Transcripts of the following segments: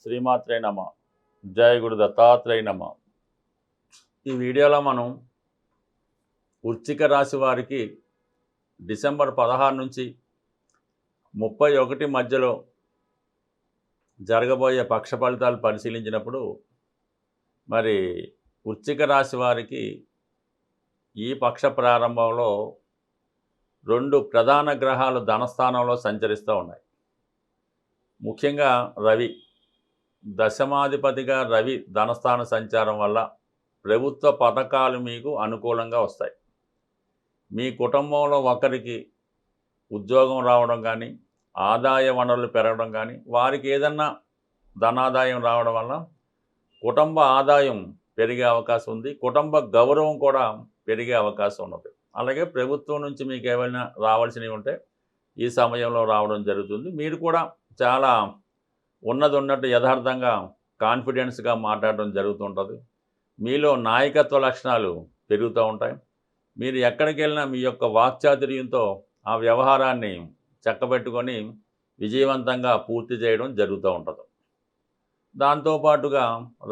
శ్రీమాత్రే నమ. జయ గురు దత్తాత్రేయ నమ. ఈ వీడియోలో మనం వృశ్చిక రాశి వారికి డిసెంబర్ 16 నుంచి 31 మధ్యలో జరగబోయే పక్ష ఫలితాలు పరిశీలించినప్పుడు మరి వృశ్చిక రాశి వారికి ఈ పక్ష ప్రారంభంలో 2 ప్రధాన గ్రహాలు ధనస్థానంలో సంచరిస్తూ ఉన్నాయి. ముఖ్యంగా రవి, దశమాధిపతిగా రవి ధనస్థాన సంచారం వల్ల ప్రభుత్వ పథకాలు మీకు అనుకూలంగా వస్తాయి. మీ కుటుంబంలో ఒకరికి ఉద్యోగం రావడం కానీ, ఆదాయ వనరులు పెరగడం కానీ, వారికి ఏదన్నా ధనాదాయం రావడం వల్ల కుటుంబ ఆదాయం పెరిగే అవకాశం ఉంది. కుటుంబ గౌరవం కూడా పెరిగే అవకాశం ఉన్నది. అలాగే ప్రభుత్వం నుంచి మీకు ఏమైనా రావాల్సినవి ఉంటే ఈ సమయంలో రావడం జరుగుతుంది. మీరు కూడా చాలా ఉన్నట్టు యథార్థంగా కాన్ఫిడెన్స్గా మాట్లాడడం జరుగుతుంటుంది. మీలో నాయకత్వ లక్షణాలు పెరుగుతూ ఉంటాయి. మీరు ఎక్కడికి వెళ్ళినా మీ యొక్క వాక్చాతుర్యంతో ఆ వ్యవహారాన్ని చక్కబెట్టుకొని విజయవంతంగా పూర్తి చేయడం జరుగుతూ ఉంటుంది. దాంతోపాటుగా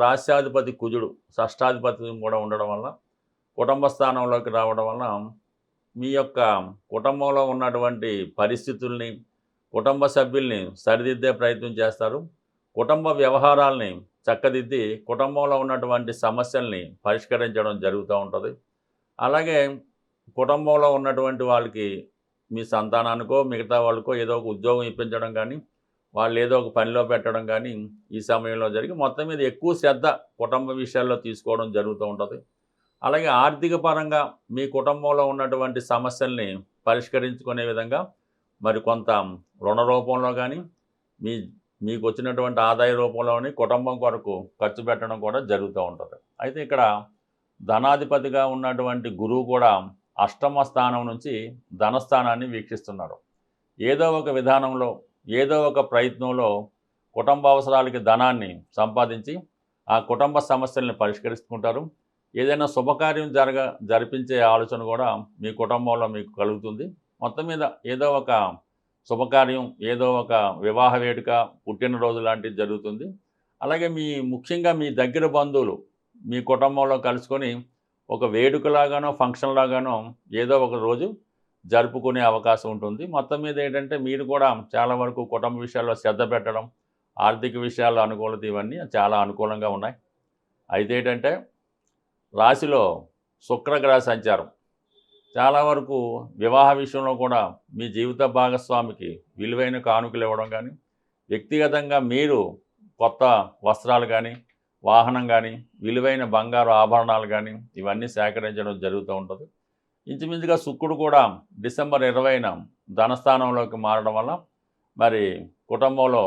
రాష్ట్రాధిపతి కుజుడు షష్టాధిపతి కూడా ఉండడం వల్ల కుటుంబ స్థానంలోకి రావడం వల్ల మీ యొక్క కుటుంబంలో ఉన్నటువంటి పరిస్థితుల్ని, కుటుంబ సభ్యుల్ని సరిదిద్దే ప్రయత్నం చేస్తారు. కుటుంబ వ్యవహారాల్ని చక్కదిద్ది కుటుంబంలో ఉన్నటువంటి సమస్యల్ని పరిష్కరించడం జరుగుతూ ఉంటుంది. అలాగే కుటుంబంలో ఉన్నటువంటి వాళ్ళకి మీ సంతానానికో మిగతా వాళ్ళకో ఏదో ఒక ఉద్యోగం ఇప్పించడం కానీ, వాళ్ళు ఏదో ఒక పనిలో పెట్టడం కానీ ఈ సమయంలో జరిగి మొత్తం మీద ఎక్కువ శ్రద్ధ కుటుంబ విషయాల్లో తీసుకోవడం జరుగుతూ ఉంటుంది. అలాగే ఆర్థిక పరంగా మీ కుటుంబంలో ఉన్నటువంటి సమస్యల్ని పరిష్కరించుకునే విధంగా మరి కొంత రుణ రూపంలో కానీ మీకు వచ్చినటువంటి ఆదాయ రూపంలోని కుటుంబం కొరకు ఖర్చు పెట్టడం కూడా జరుగుతూ ఉంటుంది. అయితే ఇక్కడ ధనాధిపతిగా ఉన్నటువంటి గురువు కూడా అష్టమ స్థానం నుంచి ధనస్థానాన్ని వీక్షిస్తున్నారు. ఏదో ఒక విధానంలో ఏదో ఒక ప్రయత్నంలో కుటుంబ అవసరాలకి ధనాన్ని సంపాదించి ఆ కుటుంబ సమస్యల్ని పరిష్కరించుకుంటారు. ఏదైనా శుభకార్యం జరిపించే ఆలోచన కూడా మీ కుటుంబంలో మీకు కలుగుతుంది. మొత్తం మీద ఏదో ఒక శుభకార్యం, ఏదో ఒక వివాహ వేడుక, పుట్టినరోజు లాంటిది జరుగుతుంది. అలాగే ముఖ్యంగా మీ దగ్గర బంధువులు మీ కుటుంబంలో కలుసుకొని ఒక వేడుకలాగానో ఫంక్షన్ లాగానో ఏదో ఒక రోజు జరుపుకునే అవకాశం ఉంటుంది. మొత్తం మీద ఏంటంటే మీరు కూడా చాలా వరకు కుటుంబ విషయాల్లో శ్రద్ధ పెట్టడం, ఆర్థిక విషయాల్లో అనుకూలత ఇవన్నీ చాలా అనుకూలంగా ఉన్నాయి. అయితే ఏంటంటే రాశిలో శుక్రగ్రహ సంచారం చాలా వరకు వివాహ విషయంలో కూడా మీ జీవిత భాగస్వామికి విలువైన కానుకలు ఇవ్వడం కానీ, వ్యక్తిగతంగా మీరు కొత్త వస్త్రాలు కానీ, వాహనం కానీ, విలువైన బంగారు ఆభరణాలు కానీ ఇవన్నీ సేకరించడం జరుగుతూ ఉంటుంది. ఇంచుమించుగా శుక్రుడు కూడా డిసెంబర్ 20న ధనస్థానంలోకి మారడం వల్ల మరి కుటుంబంలో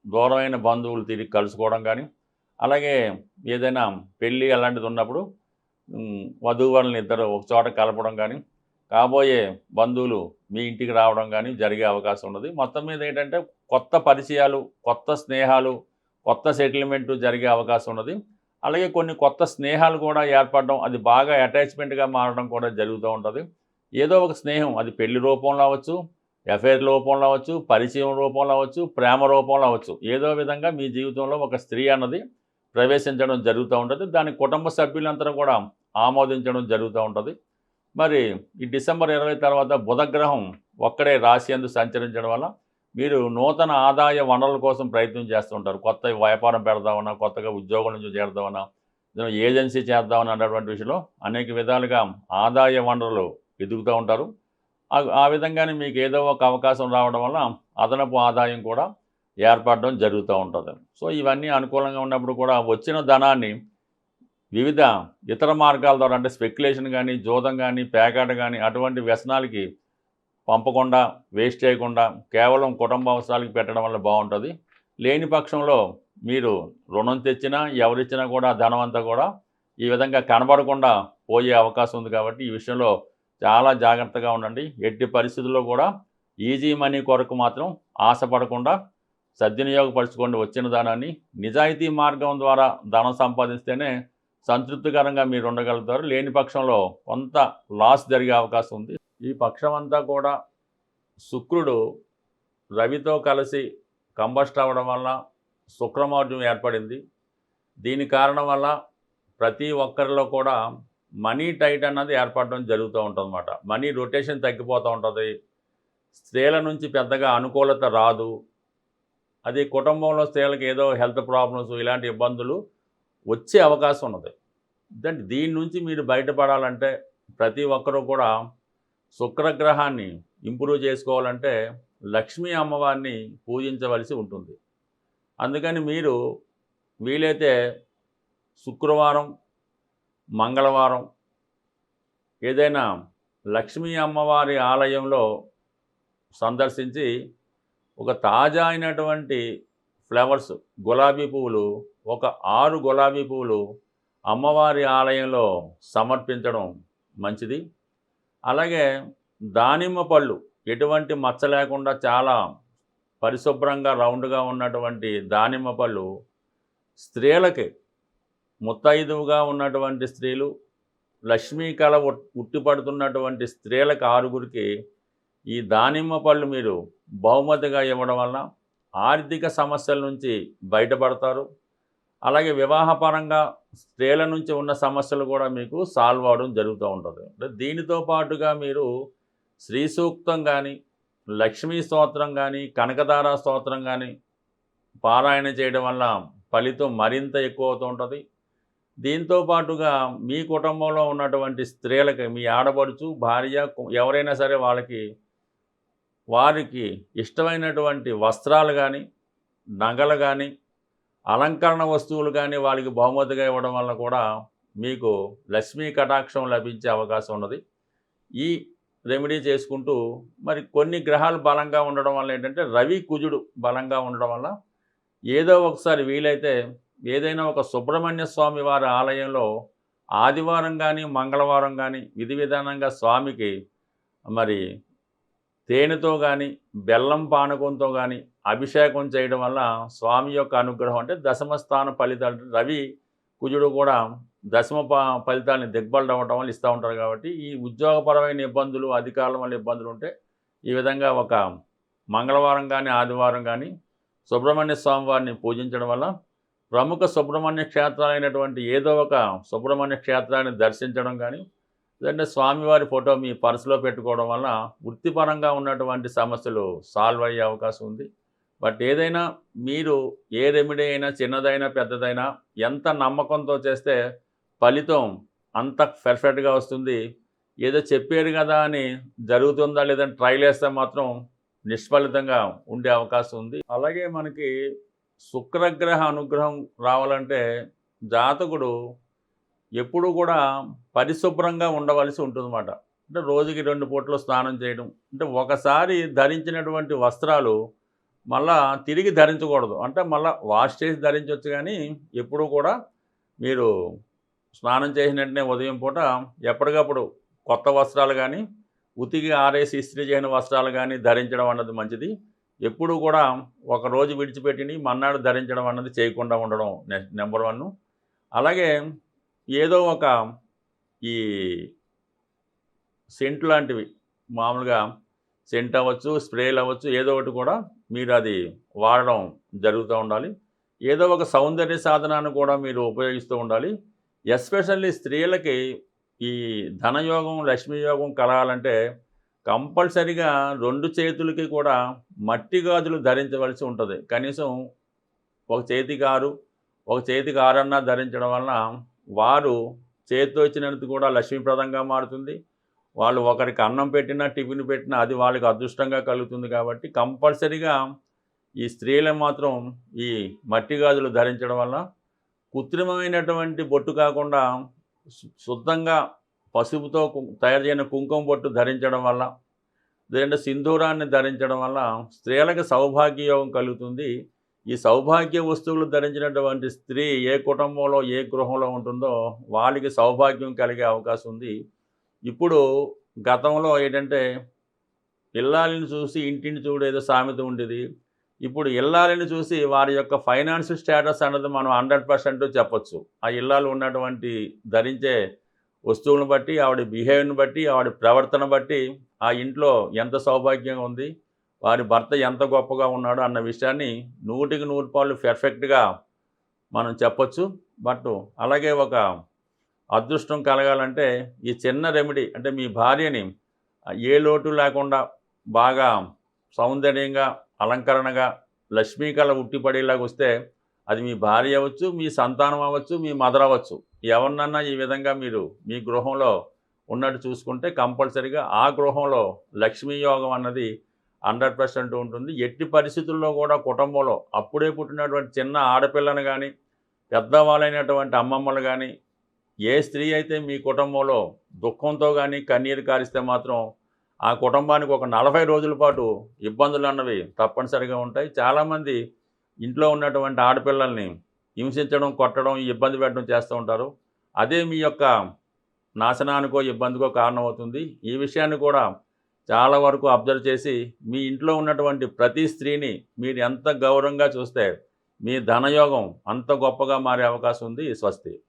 దూరమైన బంధువులు తిరిగి కలుసుకోవడం కానీ, అలాగే ఏదైనా పెళ్ళి అలాంటిది ఉన్నప్పుడు వధూవరులను ఇద్దరు ఒక చోట కలపడం కానీ, కాబోయే బంధువులు మీ ఇంటికి రావడం కానీ జరిగే అవకాశం ఉన్నది. మొత్తం మీద ఏంటంటే కొత్త పరిచయాలు, కొత్త స్నేహాలు, కొత్త సెటిల్మెంటు జరిగే అవకాశం ఉన్నది. అలాగే కొన్ని కొత్త స్నేహాలు కూడా ఏర్పడడం, అది బాగా అటాచ్మెంట్గా మారడం కూడా జరుగుతూ ఉంటుంది. ఏదో ఒక స్నేహం, అది పెళ్లి రూపంలో అవ్వచ్చు, ఎఫైర్ రూపంలో అవ్వచ్చు, పరిచయం రూపంలో అవ్వచ్చు, ప్రేమ రూపంలో అవ్వచ్చు. ఏదో విధంగా మీ జీవితంలో ఒక స్త్రీ అన్నది ప్రవేశించడం జరుగుతూ ఉంటుంది. దాని కుటుంబ సభ్యులంతా కూడా ఆమోదించడం జరుగుతూ ఉంటుంది. మరి ఈ డిసెంబర్ 20 తర్వాత బుధగ్రహం ఒక్కడే రాశి యందు సంచరించడం వల్ల మీరు నూతన ఆదాయ వనరుల కోసం ప్రయత్నం చేస్తుంటారు. కొత్త వ్యాపారం పెడదామన్నా, కొత్తగా ఉద్యోగం నుంచి చేద్దామన్నా, ఏజెన్సీ చేద్దామని అన్నటువంటి విషయంలో అనేక విధాలుగా ఆదాయ వనరులు ఎదుగుతూ ఉంటారు. ఆ విధంగానే మీకు ఏదో ఒక అవకాశం రావడం వల్ల అదనపు ఆదాయం కూడా ఏర్పడడం జరుగుతూ ఉంటుంది. సో ఇవన్నీ అనుకూలంగా ఉన్నప్పుడు కూడా వచ్చిన ధనాన్ని వివిధ ఇతర మార్గాల ద్వారా, అంటే స్పెక్యులేషన్ కానీ, జోదం కానీ, పేకాట కానీ అటువంటి వ్యసనాలకి పంపకుండా, వేస్ట్ చేయకుండా కేవలం కుటుంబ అవసరాలకి పెట్టడం వల్ల బాగుంటుంది. లేని పక్షంలో మీరు రుణం తెచ్చినా ఎవరిచ్చినా కూడా ధనం అంతా కూడా ఈ విధంగా కనబడకుండా పోయే అవకాశం ఉంది. కాబట్టి ఈ విషయంలో చాలా జాగ్రత్తగా ఉండండి. ఎట్టి పరిస్థితుల్లో కూడా ఈజీ మనీ కొరకు మాత్రం ఆశపడకుండా సద్వినియోగపరచుకోండి. వచ్చిన ధనాన్ని నిజాయితీ మార్గం ద్వారా ధనం సంపాదిస్తేనే సంతృప్తికరంగా మీరు ఉండగలుగుతారు. లేని పక్షంలో కొంత లాస్ జరిగే అవకాశం ఉంది. ఈ పక్షం అంతా కూడా శుక్రుడు రవితో కలిసి కంబస్ట్ అవ్వడం వల్ల శుక్రమౌఢ్యం ఏర్పడింది. దీని కారణం వల్ల ప్రతి ఒక్కరిలో కూడా మనీ టైట్ అన్నది ఏర్పడడం జరుగుతూ ఉంటుందన్నమాట. మనీ రొటేషన్ తగ్గిపోతూ ఉంటుంది. స్త్రీల నుంచి పెద్దగా అనుకూలత రాదు. అది కుటుంబంలో స్త్రీలకు ఏదో హెల్త్ ప్రాబ్లమ్స్ ఇలాంటి ఇబ్బందులు వచ్చే అవకాశం ఉన్నది. దీని నుంచి మీరు బయటపడాలంటే ప్రతి ఒక్కరూ కూడా శుక్రగ్రహాన్ని ఇంప్రూవ్ చేసుకోవాలంటే లక్ష్మీ అమ్మవారిని పూజించవలసి ఉంటుంది. అందుకని మీరు వీలైతే శుక్రవారం, మంగళవారం ఏదైనా లక్ష్మీ అమ్మవారి ఆలయంలో సందర్శించి ఒక తాజా అయినటువంటి ఫ్లవర్స్ గులాబీ పువ్వులు ఒక 6 గులాబీ పువ్వులు అమ్మవారి ఆలయంలో సమర్పించడం మంచిది. అలాగే దానిమ్మ పళ్ళు ఎటువంటి మచ్చ లేకుండా చాలా పరిశుభ్రంగా రౌండ్గా ఉన్నటువంటి దానిమ్మ పళ్ళు స్త్రీలకి ముత్తైదువుగా ఉన్నటువంటి స్త్రీలు, లక్ష్మీ కళ ఉట్టిపడుతున్నటువంటి స్త్రీలకు 6గురికి ఈ దానిమ్మ పళ్ళు మీరు బహుమతిగా ఇవ్వడం వల్ల ఆర్థిక సమస్యల నుంచి బయటపడతారు. అలాగే వివాహపరంగా స్త్రీల నుంచి ఉన్న సమస్యలు కూడా మీకు సాల్వ్ అవడం జరుగుతూ ఉంటుంది. దీనితో పాటుగా మీరు శ్రీ సూక్తం కానీ, లక్ష్మీ స్తోత్రం కానీ, కనకదార స్తోత్రం కానీ పారాయణ చేయడం వల్ల ఫలితం మరింత ఎక్కువ అవుతూ ఉంటుంది. దీంతో పాటుగా మీ కుటుంబంలో ఉన్నటువంటి స్త్రీలకి మీ ఆడపడుచు, భార్య ఎవరైనా సరే వారికి ఇష్టమైనటువంటి వస్త్రాలు కానీ, నగలు కానీ, అలంకరణ వస్తువులు కానీ వాళ్ళకి బహుమతిగా ఇవ్వడం వల్ల కూడా మీకు లక్ష్మీ కటాక్షం లభించే అవకాశం ఉన్నది. ఈ రెమెడీ చేసుకుంటూ మరి కొన్ని గ్రహాలు బలంగా ఉండడం వల్ల ఏంటంటే రవి, కుజుడు బలంగా ఉండడం వల్ల ఏదో ఒకసారి వీలైతే ఏదైనా ఒక సుబ్రహ్మణ్య స్వామి వారి ఆలయంలో ఆదివారం కానీ, మంగళవారం కానీ విధి విధానంగా స్వామికి మరి తేనెతో కానీ, బెల్లం పానకంతో కానీ అభిషేకం చేయడం వల్ల స్వామి యొక్క అనుగ్రహం అంటే దశమ స్థాన ఫలితాలు రవి, కుజుడు కూడా దశమ ఫలితాలని దిగ్బలం అవ్వడం వల్ల ఇస్తూ ఉంటారు. కాబట్టి ఈ ఉద్యోగపరమైన ఇబ్బందులు, అధికారుల వల్ల ఇబ్బందులు ఉంటే ఈ విధంగా ఒక మంగళవారం కానీ, ఆదివారం కానీ సుబ్రహ్మణ్య స్వామి వారిని పూజించడం వల్ల ప్రముఖ సుబ్రహ్మణ్య క్షేత్రాలైనటువంటి ఏదో ఒక సుబ్రహ్మణ్య క్షేత్రాన్ని దర్శించడం కానీ, లేదంటే స్వామివారి ఫోటో మీ పర్సులో పెట్టుకోవడం వల్ల వృత్తిపరంగా ఉన్నటువంటి సమస్యలు సాల్వ్ అయ్యే అవకాశం ఉంది. బట్ ఏదైనా మీరు ఏ రెమెడీ అయినా చిన్నదైనా పెద్దదైనా ఎంత నమ్మకంతో చేస్తే ఫలితం అంత పర్ఫెక్ట్గా వస్తుంది. ఏదో చెప్పారు కదా అని జరుగుతుందా లేదని ట్రైల్ వేస్తే మాత్రం నిష్ఫలితంగా ఉండే అవకాశం ఉంది. అలాగే మనకి శుక్రగ్రహ అనుగ్రహం రావాలంటే జాతకుడు ఎప్పుడు కూడా పరిశుభ్రంగా ఉండవలసి ఉంటుందన్నమాట. అంటే రోజుకి 2 పూటలు స్నానం చేయడం, అంటే ఒకసారి ధరించినటువంటి వస్త్రాలు మళ్ళా తిరిగి ధరించకూడదు. అంటే మళ్ళీ వాష్ చేసి ధరించవచ్చు, కానీ ఎప్పుడూ కూడా మీరు స్నానం చేసిన వెంటనే ఉదయం పూట ఎప్పటికప్పుడు కొత్త వస్త్రాలు కానీ, ఉతికి ఆరేసి ఇస్త్రీ చేయని వస్త్రాలు కానీ ధరించడం అన్నది మంచిది. ఎప్పుడూ కూడా ఒకరోజు విడిచిపెట్టి మన్నాడు ధరించడం అన్నది చేయకుండా ఉండడం నెంబర్ 1. అలాగే ఏదో ఒక ఈ సెంట్ లాంటివి మామూలుగా సెంట్ అవ్వచ్చు, స్ప్రేలు అవ్వచ్చు, ఏదో ఒకటి కూడా మీరు అది వాడడం జరుగుతూ ఉండాలి. ఏదో ఒక సౌందర్య సాధనాన్ని కూడా మీరు ఉపయోగిస్తూ ఉండాలి. ఎస్పెషల్లీ స్త్రీలకి ఈ ధనయోగం, లక్ష్మీ యోగం కలగాలంటే కంపల్సరిగా 2 చేతులకి కూడా మట్టి గాజులు ధరించవలసి ఉంటుంది. కనీసం ఒక చేతికి 6, ఒక చేతికి 6 అన్నా ధరించడం వలన వారు చేతితో ఇచ్చినందుకు కూడా లక్ష్మీప్రదంగా మారుతుంది. వాళ్ళు ఒకరికి అన్నం పెట్టినా, టిఫిన్ పెట్టినా అది వాళ్ళకి అదృష్టంగా కలుగుతుంది. కాబట్టి కంపల్సరీగా ఈ స్త్రీలు మాత్రం ఈ మట్టి గాజులు ధరించడం వల్ల కృత్రిమమైనటువంటి బొట్టు కాకుండా శుద్ధంగా పసుపుతో తయారు చేయని కుంకుమ బొట్టు ధరించడం వల్ల, లేదంటే సింధూరాన్ని ధరించడం వల్ల స్త్రీలకు సౌభాగ్యయోగం కలుగుతుంది. ఈ సౌభాగ్య వస్తువులు ధరించినటువంటి స్త్రీ ఏ కుటుంబంలో, ఏ గృహంలో ఉంటుందో వాళ్ళకి సౌభాగ్యం కలిగే అవకాశం ఉంది. ఇప్పుడు గతంలో ఏంటంటే ఇల్లాలిని చూసి ఇంటిని చూడు ఏదో సామెత ఉండేది. ఇప్పుడు ఇల్లాలిని చూసి వారి యొక్క ఫైనాన్షియల్ స్టేటస్ అన్నది మనం 100% చెప్పొచ్చు. ఆ ఇల్లాలు ఉన్నటువంటి ధరించే వస్తువులను బట్టి, ఆవిడ బిహేవియర్ని బట్టి, ఆవిడ ప్రవర్తన బట్టి ఆ ఇంట్లో ఎంత సౌభాగ్యంగా ఉంది, వారి భర్త ఎంత గొప్పగా ఉన్నాడో అన్న విషయాన్ని 100% పెర్ఫెక్ట్‌గా మనం చెప్పొచ్చు. బట్ అలాగే ఒక అదృష్టం కలగాలంటే ఈ చిన్న రెమెడీ అంటే మీ భార్యని ఏ లోటు లేకుండా బాగా సౌందర్యంగా, అలంకరణగా, లక్ష్మీ కళ ఉట్టిపడేలాగొస్తే అది మీ భార్య అవ్వచ్చు, మీ సంతానం అవ్వచ్చు, మీ మదర్ అవ్వచ్చు. ఎవరినన్నా ఈ విధంగా మీరు మీ గృహంలో ఉన్నట్టు చూసుకుంటే కంపల్సరీగా ఆ గృహంలో లక్ష్మీ యోగం అన్నది 100% ఉంటుంది. ఎట్టి పరిస్థితుల్లో కూడా కుటుంబంలో అప్పుడే పుట్టినటువంటి చిన్న ఆడపిల్లను గానీ, పెద్దవాళ్ళైనటువంటి అమ్మమ్మలు గానీ, ఏ స్త్రీ అయితే మీ కుటుంబంలో దుఃఖంతో గానీ, కన్నీరు కారిస్తే మాత్రం ఆ కుటుంబానికి ఒక 40 రోజుల పాటు ఇబ్బందులన్నవి తప్పనిసరిగా ఉంటాయి. చాలామంది ఇంట్లో ఉన్నటువంటి ఆడపిల్లల్ని హింసించడం, కొట్టడం, ఇబ్బంది పెట్టడం చేస్తూ ఉంటారు. అదే మీ యొక్క నాశనానికో, ఇబ్బందికో కారణమవుతుంది. ఈ విషయాన్ని కూడా చాలా వరకు అబ్జర్వ్ చేసి మీ ఇంట్లో ఉన్నటువంటి ప్రతి స్త్రీని మీరు ఎంత గౌరవంగా చూస్తే మీ ధనయోగం అంత గొప్పగా మారే అవకాశం ఉంది. స్వస్తి.